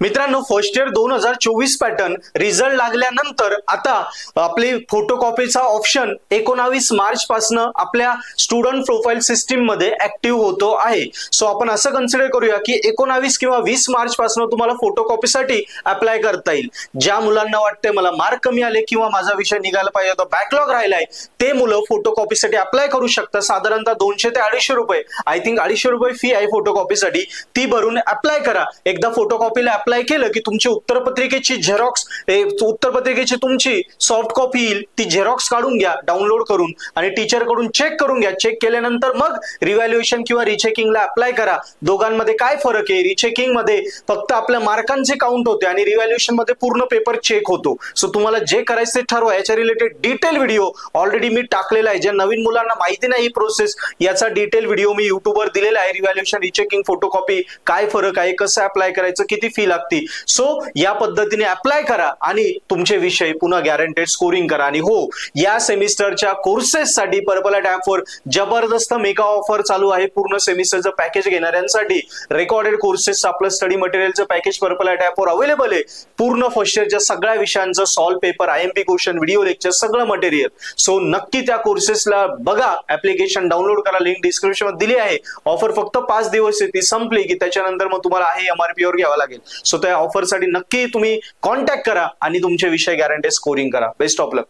मित्रांनो, first year 2024 pattern result लागल्यानंतर आता आपली फोटोकॉपीचा ऑप्शन 19 मार्च पासून आपल्या स्टुडंट प्रोफाइल सिस्टीम मध्ये ऍक्टिव्ह होतो आहे. सो आपण असं कन्सिडर करूया की 19 किंवा 20 मार्च पासून तुम्हाला फोटोकॉपीसाठी अप्लाय करता येईल. ज्या मुलांना वाटते मला मार्क कमी आले किंवा माझा विषय निघाला पाहिजे तो बॅकलॉग राहिलाय, ते मुलं फोटोकॉपीसाठी अप्लाय करू शकतात. साधारणतः 200 ते 250 रुपये, आय थिंक 250 रुपये फी आहे फोटोकॉपीसाठी. ती भरून अप्लाय करा. एकदा फोटोकॉपीला अप्लाय केलं की तुमची उत्तरपत्रिकेची झेरॉक्स, उत्तरपत्रिकेची तुमची सॉफ्ट कॉपी येईल, ती झेरॉक्स काढून घ्या डाउनलोड करून आणि टीचर कडून चेक करून घ्या. चेक केल्यानंतर मग रिव्हॅल्युएशन किंवा रिचेकिंगला अप्लाय करा. दोघांमध्ये काय फरक आहे? रिचेकिंग मध्ये फक्त आपल्या मार्कांचे काउंट होते आणि रिव्हॅल्युएशन मध्ये पूर्ण पेपर चेक होतो. सो तुम्हाला जे करायचं ते ठरवा. याच्या रिलेटेड डिटेल व्हिडिओ ऑलरेडी मी टाकलेला आहे. ज्या नवीन मुलांना माहिती नाही ही प्रोसेस, याचा डिटेल व्हिडिओ मी युट्यूबवर दिलेला आहे. रिव्हॅल्युएशन, रिचेकिंग, फोटोकॉपी काय फरक आहे, कसं अप्लाय करायचं, किती फी लागते. सो या पद्धतीने अप्लाय करा आणि तुमचे विषय पुन्हा गॅरंटेड स्कोरिंग करा. आणि हो, या सेमिस्टरच्या कोर्सेस साठी पर्पल ऍप वर जबरदस्त मेगा ऑफर चालू आहे. पूर्ण सेमिस्टरचं पॅकेज घेणाऱ्यांसाठी रेकॉर्डेड कोर्सेस, आपलं स्टडी मटेरियलचं पॅकेज पर्पल ऍप वर अवेलेबल आहे. पूर्ण फर्स्ट इयरच्या सगळ्या विषयांचं solve paper, IMP question, video lecture, सगळं मटेरियल. सो नक्की त्या कोर्सेसला बघा, ऍप्लिकेशन डाउनलोड करा. लिंक डिस्क्रिप्शन मध्ये दिली आहे. ऑफर फक्त 5 दिवस आहे, ती संपली की त्याच्यानंतर मग तुम्हाला आहे एमआरपी वर घ्यावा लागेल. सो त्या ऑफर साठी नक्की तुम्ही कॉन्टॅक्ट करा आणि तुमचे विषय गॅरंटी स्कोरिंग करा. Best of luck.